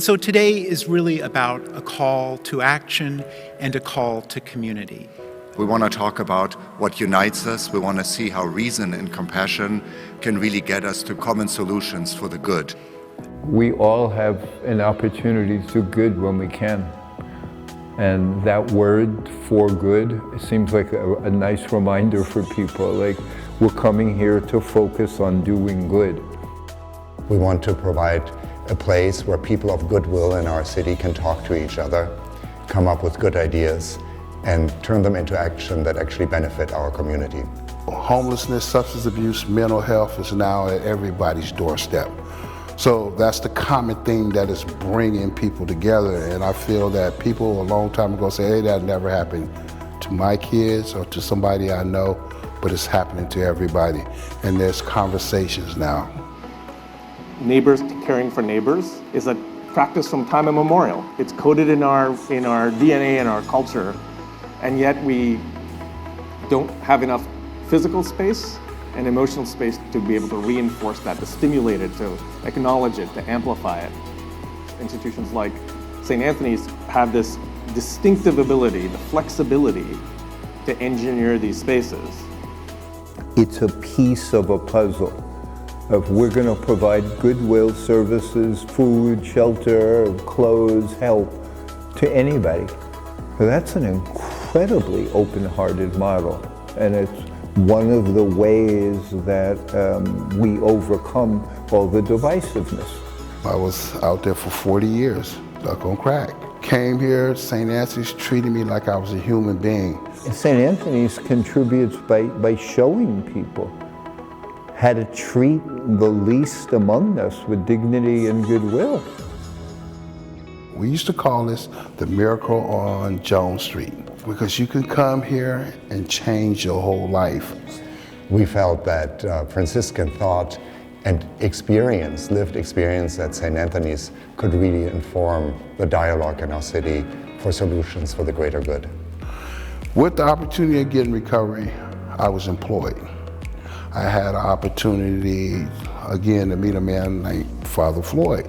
And so today is really about a call to action and a call to community. We want to talk about what unites us. We want to see how reason and compassion can really get us to common solutions for the good. We all have an opportunity to do good when we can. And that word, for good, seems like a nice reminder for people. Like, we're coming here to focus on doing good. We want to provide a place where people of goodwill in our city can talk to each other, come up with good ideas, and turn them into action that actually benefit our community. Homelessness, substance abuse, mental health is now at everybody's doorstep. So that's the common thing that is bringing people together, and I feel that people a long time ago say, hey, that never happened to my kids or to somebody I know, but it's happening to everybody, and there's conversations now. Neighbors caring for neighbors is a practice from time immemorial. It's coded in our DNA and our culture, and yet we don't have enough physical space and emotional space to be able to reinforce that, to stimulate it, to acknowledge it, to amplify it. Institutions like St. Anthony's have this distinctive ability, the flexibility to engineer these spaces. It's a piece of a puzzle of we're going to provide goodwill services, food, shelter, clothes, help to anybody. So that's an incredibly open-hearted model, and it's one of the ways that we overcome all the divisiveness. I was out there for 40 years, stuck on crack. Came here, St. Anthony's treated me like I was a human being. St. Anthony's contributes by showing people how to treat the least among us with dignity and goodwill. We used to call this the miracle on Jones Street, because you can come here and change your whole life. We felt that Franciscan thought and experience, lived experience at St. Anthony's could really inform the dialogue in our city for solutions for the greater good. With the opportunity of getting recovery, I was employed. I had an opportunity, again, to meet a man named Father Floyd,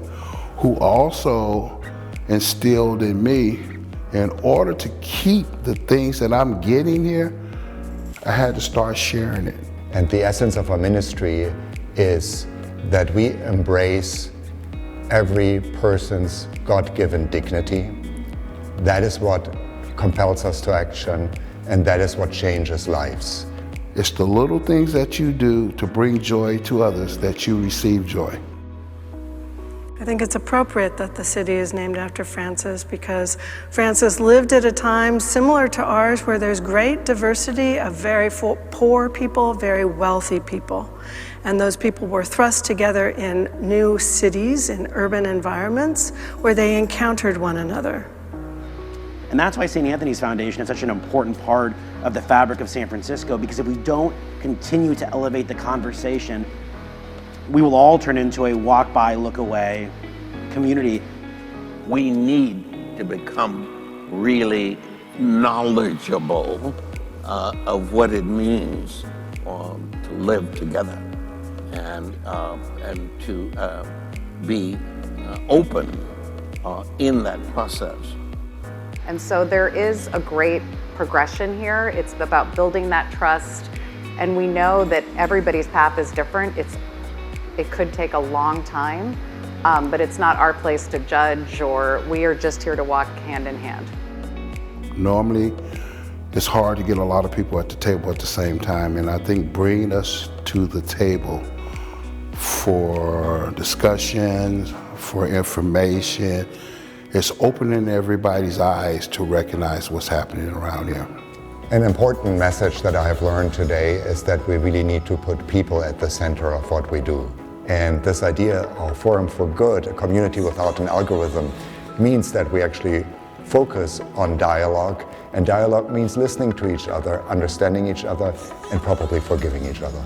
who also instilled in me, in order to keep the things that I'm getting here, I had to start sharing it. And the essence of our ministry is that we embrace every person's God-given dignity. That is what compels us to action, and that is what changes lives. It's the little things that you do to bring joy to others that you receive joy. I think it's appropriate that the city is named after Francis, because Francis lived at a time similar to ours where there's great diversity of very poor people, very wealthy people. And those people were thrust together in new cities, in urban environments, where they encountered one another. And that's why St. Anthony's Foundation is such an important part of the fabric of San Francisco, because if we don't continue to elevate the conversation, we will all turn into a walk by, look away community. We need to become really knowledgeable of what it means to live together and to be open in that process. And so there is a great progression here. It's about building that trust, and we know that everybody's path is different. It could take a long time, but it's not our place to judge, or we are just here to walk hand in hand. Normally, it's hard to get a lot of people at the table at the same time, and I think bringing us to the table for discussions, for information, it's opening everybody's eyes to recognize what's happening around here. An important message that I have learned today is that we really need to put people at the center of what we do. And this idea of Forum for Good, a community without an algorithm, means that we actually focus on dialogue, and dialogue means listening to each other, understanding each other, and probably forgiving each other.